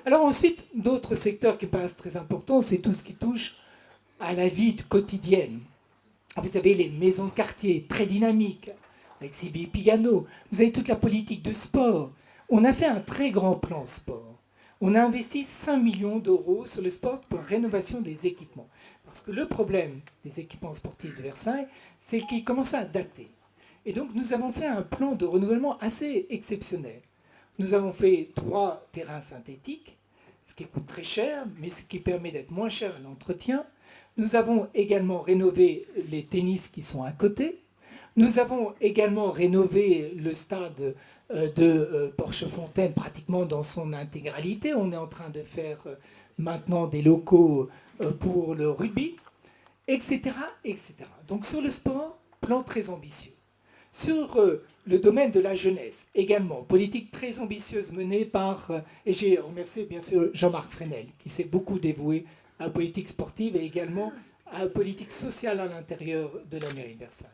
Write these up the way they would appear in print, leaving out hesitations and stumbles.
Alors ensuite, d'autres secteurs qui paraissent très importants, c'est tout ce qui touche à la vie quotidienne. Vous avez les maisons de quartier, très dynamiques, avec Sylvie Pigano. Vous avez toute la politique de sport. On a fait un très grand plan sport. On a investi 5 millions d'euros sur le sport pour la rénovation des équipements. Parce que le problème des équipements sportifs de Versailles, c'est qu'ils commencent à dater. Et donc nous avons fait un plan de renouvellement assez exceptionnel. Nous avons fait 3 terrains synthétiques, ce qui coûte très cher, mais ce qui permet d'être moins cher à l'entretien. Nous avons également rénové les tennis qui sont à côté. Nous avons également rénové le stade de Porchefontaine pratiquement dans son intégralité. On est en train de faire maintenant des locaux pour le rugby, etc., etc. Donc sur le sport, plan très ambitieux. Sur le domaine de la jeunesse, également, politique très ambitieuse menée par, et j'ai remercié bien sûr Jean-Marc Fresnel, qui s'est beaucoup dévoué à la politique sportive et également à la politique sociale à l'intérieur de la mairie de Versailles.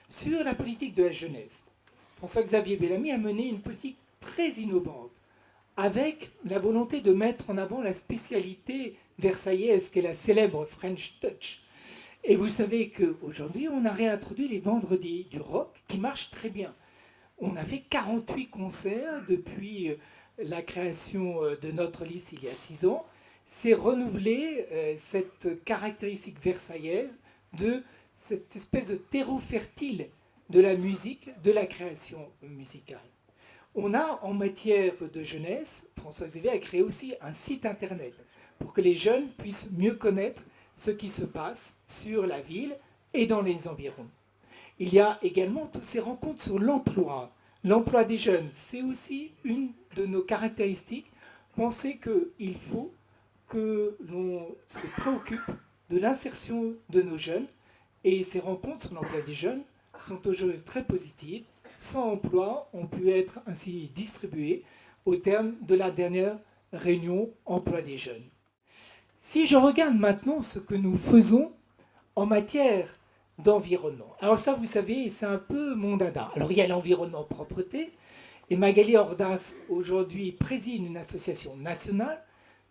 Sur la politique de la jeunesse, François-Xavier Bellamy a mené une politique très innovante, avec la volonté de mettre en avant la spécialité versaillaise qu'est la célèbre French Touch. Et vous savez qu'aujourd'hui, on a réintroduit les vendredis du rock qui marchent très bien. On a fait 48 concerts depuis la création de notre liste il y a 6 ans. C'est renouveler cette caractéristique versaillaise de cette espèce de terreau fertile de la musique, de la création musicale. On a en matière de jeunesse, François Xavier a créé aussi un site internet pour que les jeunes puissent mieux connaître ce qui se passe sur la ville et dans les environs. Il y a également toutes ces rencontres sur l'emploi. L'emploi des jeunes, c'est aussi une de nos caractéristiques. Pensez qu'il faut que l'on se préoccupe de l'insertion de nos jeunes et ces rencontres sur l'emploi des jeunes sont aujourd'hui très positives. 100 emplois ont pu être ainsi distribués au terme de la dernière réunion emploi des jeunes. Si je regarde maintenant ce que nous faisons en matière d'environnement, alors ça, vous savez, c'est un peu mon dada. Alors il y a l'environnement propreté, et Magali Ordas aujourd'hui préside une association nationale.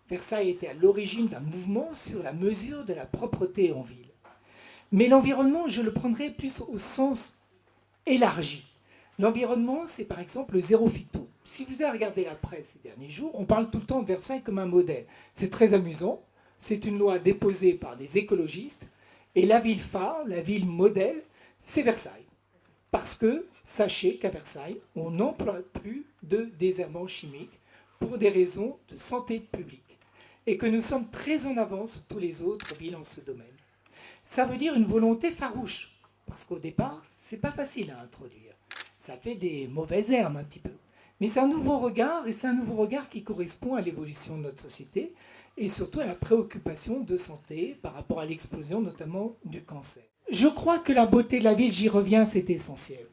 Versailles était à l'origine d'un mouvement sur la mesure de la propreté en ville. Mais l'environnement, je le prendrais plus au sens élargi. L'environnement, c'est par exemple le zéro phyto. Si vous avez regardé la presse ces derniers jours, on parle tout le temps de Versailles comme un modèle. C'est très amusant. C'est une loi déposée par des écologistes. Et la ville phare, la ville modèle, c'est Versailles. Parce que, sachez qu'à Versailles, on n'emploie plus de désherbants chimiques pour des raisons de santé publique. Et que nous sommes très en avance sur toutes les autres villes en ce domaine. Ça veut dire une volonté farouche. Parce qu'au départ, c'est pas facile à introduire. Ça fait des mauvaises herbes un petit peu. Mais c'est un nouveau regard, et c'est un nouveau regard qui correspond à l'évolution de notre société, et surtout à la préoccupation de santé par rapport à l'explosion notamment du cancer. Je crois que la beauté de la ville, j'y reviens, c'est essentiel.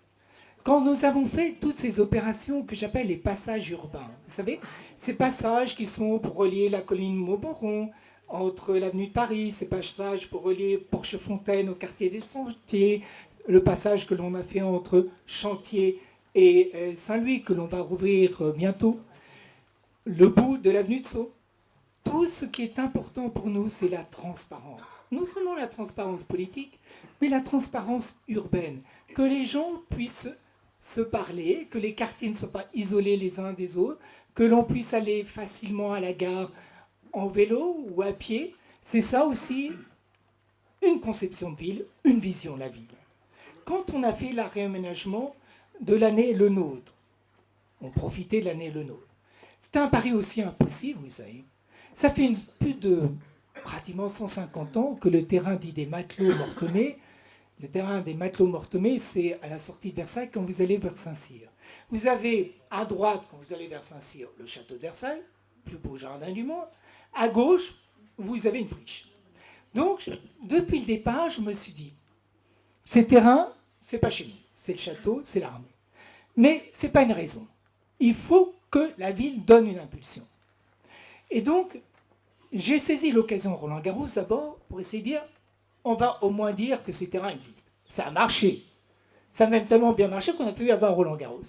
Quand nous avons fait toutes ces opérations que j'appelle les passages urbains, vous savez, ces passages qui sont pour relier la colline Mauboron entre l'avenue de Paris, ces passages pour relier Porchefontaine au quartier des Sentiers, le passage que l'on a fait entre Chantier et Saint-Louis, que l'on va rouvrir bientôt, le bout de l'avenue de Sceaux. Tout ce qui est important pour nous, c'est la transparence. Non seulement la transparence politique, mais la transparence urbaine. Que les gens puissent se parler, que les quartiers ne soient pas isolés les uns des autres, que l'on puisse aller facilement à la gare en vélo ou à pied. C'est ça aussi une conception de ville, une vision de la ville. Quand on a fait le réaménagement de l'année Le Nôtre, on profitait de l'année Le Nôtre. C'était un pari aussi impossible, vous savez. Ça fait plus de pratiquement 150 ans que le terrain dit des Matelots-Mortemay, le terrain des Matelots-Mortemay, c'est à la sortie de Versailles quand vous allez vers Saint-Cyr. Vous avez à droite, quand vous allez vers Saint-Cyr, le château de Versailles, plus beau jardin du monde. À gauche, vous avez une friche. Donc, depuis le départ, je me suis dit, ces terrains, c'est pas chez nous. C'est le château, c'est l'armée. Mais ce n'est pas une raison. Il faut que la ville donne une impulsion. Et donc, j'ai saisi l'occasion Roland-Garros d'abord pour essayer de dire, on va au moins dire que ces terrains existent. Ça a marché. Ça a même tellement bien marché qu'on a pu avoir Roland-Garros.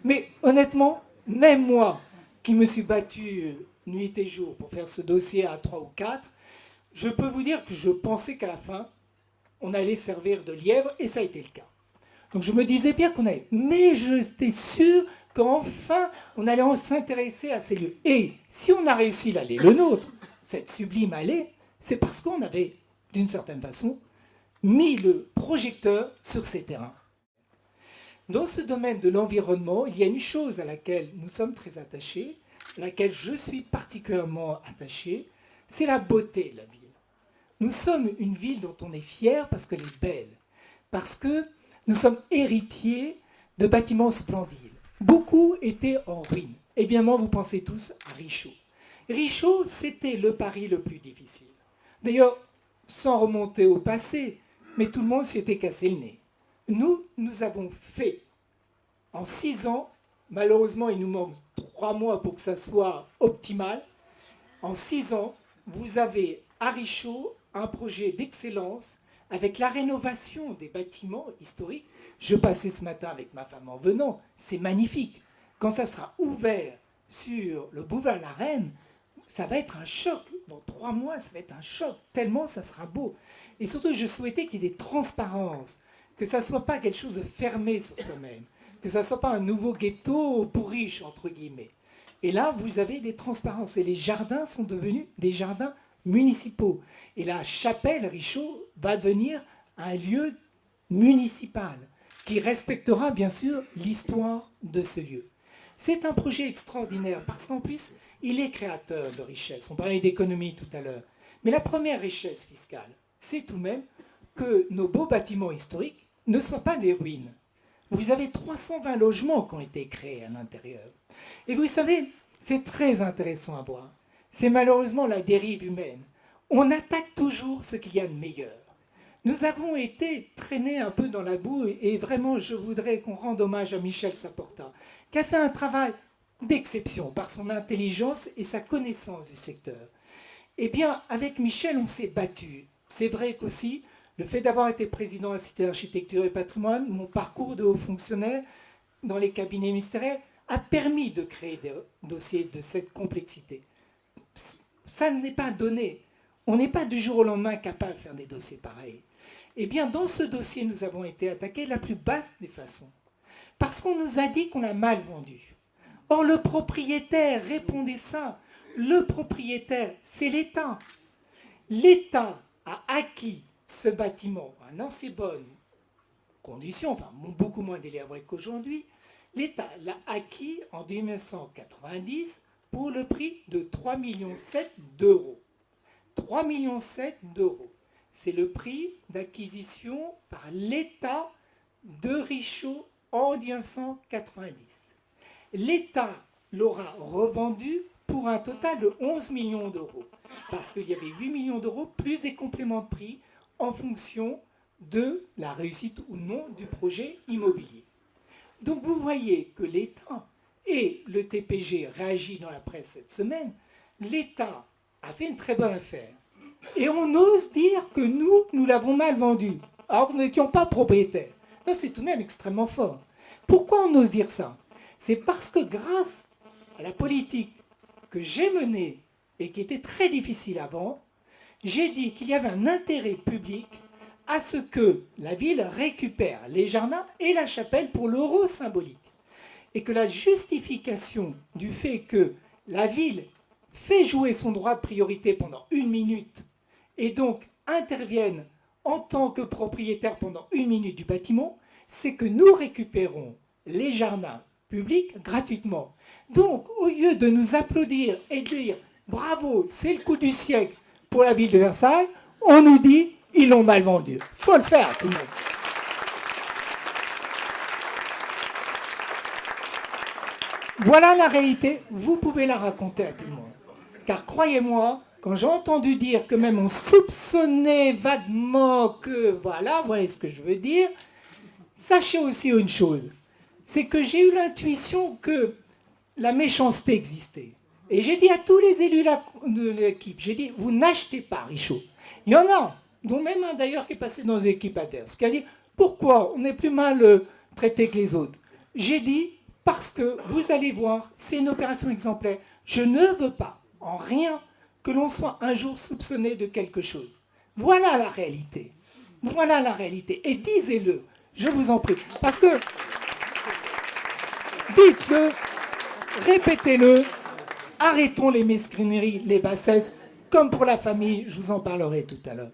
Mais honnêtement, même moi, qui me suis battu nuit et jour pour faire ce dossier à 3 ou 4, je peux vous dire que je pensais qu'à la fin, on allait servir de lièvre, et ça a été le cas. Donc je me disais bien qu'on allait, mais j'étais sûr qu'enfin, on allait s'intéresser à ces lieux. Et si on a réussi l'aller, le nôtre, cette sublime allée, c'est parce qu'on avait, d'une certaine façon, mis le projecteur sur ces terrains. Dans ce domaine de l'environnement, il y a une chose à laquelle nous sommes très attachés, à laquelle je suis particulièrement attaché, c'est la beauté de la ville. Nous sommes une ville dont on est fier parce qu'elle est belle, parce que nous sommes héritiers de bâtiments splendides. Beaucoup étaient en ruine. Évidemment, vous pensez tous à Richaud. Richaud, c'était le pari le plus difficile. D'ailleurs, sans remonter au passé, mais tout le monde s'y était cassé le nez. Nous avons fait, en 6 ans, malheureusement, il nous manque 3 mois pour que ça soit optimal. En 6 ans, vous avez à Richaud un projet d'excellence avec la rénovation des bâtiments historiques. Je passais ce matin avec ma femme en venant, c'est magnifique. Quand ça sera ouvert sur le boulevard La Reine, ça va être un choc. Dans 3 mois, ça va être un choc, tellement ça sera beau. Et surtout, je souhaitais qu'il y ait des transparences, que ça ne soit pas quelque chose de fermé sur soi-même, que ça ne soit pas un nouveau ghetto pour riches, entre guillemets. Et là, vous avez des transparences. Et les jardins sont devenus des jardins municipaux. Et la chapelle Richaud va devenir un lieu municipal qui respectera bien sûr l'histoire de ce lieu. C'est un projet extraordinaire parce qu'en plus, il est créateur de richesse. On parlait d'économie tout à l'heure. Mais la première richesse fiscale, c'est tout de même que nos beaux bâtiments historiques ne soient pas des ruines. Vous avez 320 logements qui ont été créés à l'intérieur. Et vous savez, c'est très intéressant à voir. C'est malheureusement la dérive humaine. On attaque toujours ce qu'il y a de meilleur. Nous avons été traînés un peu dans la boue et vraiment, je voudrais qu'on rende hommage à Michel Saporta, qui a fait un travail d'exception par son intelligence et sa connaissance du secteur. Eh bien, avec Michel, on s'est battu. C'est vrai qu'aussi, le fait d'avoir été président de la Cité d'Architecture et Patrimoine, mon parcours de haut fonctionnaire dans les cabinets ministériels a permis de créer des dossiers de cette complexité. Ça n'est pas donné. On n'est pas du jour au lendemain capable de faire des dossiers pareils. Eh bien, dans ce dossier, nous avons été attaqués de la plus basse des façons. Parce qu'on nous a dit qu'on a mal vendu. Or, le propriétaire répondait ça. Le propriétaire, c'est l'État. L'État a acquis ce bâtiment en assez bonnes conditions, enfin beaucoup moins délabré qu'aujourd'hui. L'État l'a acquis en 1990 pour le prix de 3,7 millions d'euros. 3,7 millions d'euros. C'est le prix d'acquisition par l'État de Richaud en 1990. L'État l'aura revendu pour un total de 11 millions d'euros, parce qu'il y avait 8 millions d'euros plus des compléments de prix en fonction de la réussite ou non du projet immobilier. Donc vous voyez que l'État, et le TPG réagit dans la presse cette semaine, l'État a fait une très bonne affaire. Et on ose dire que nous l'avons mal vendu, alors que nous n'étions pas propriétaires. Non, c'est tout de même extrêmement fort. Pourquoi on ose dire ça? C'est parce que grâce à la politique que j'ai menée et qui était très difficile avant, j'ai dit qu'il y avait un intérêt public à ce que la ville récupère les jardins et la chapelle pour l'euro symbolique. Et que la justification du fait que la ville fait jouer son droit de priorité pendant 1 minute et donc intervienne en tant que propriétaire pendant 1 minute du bâtiment, c'est que nous récupérons les jardins publics gratuitement. Donc, au lieu de nous applaudir et dire « Bravo, c'est le coup du siècle pour la ville de Versailles », on nous dit « Ils l'ont mal vendu ». Il faut le faire, tout le monde. Voilà la réalité, vous pouvez la raconter à tout le monde. Car croyez-moi, quand j'ai entendu dire que même on soupçonnait vaguement que, voilà ce que je veux dire, sachez aussi une chose, c'est que j'ai eu l'intuition que la méchanceté existait. Et j'ai dit à tous les élus de l'équipe, j'ai dit, vous n'achetez pas Richaud. Il y en a, dont même un d'ailleurs qui est passé dans les équipes adverses, qui a dit, pourquoi on est plus mal traité que les autres? J'ai dit, parce que vous allez voir, c'est une opération exemplaire. Je ne veux pas en rien que l'on soit un jour soupçonné de quelque chose. Voilà la réalité. Voilà la réalité. Et disez-le, je vous en prie. Parce que, dites-le, répétez-le, arrêtons les mesquineries, les bassesses, comme pour la famille, je vous en parlerai tout à l'heure.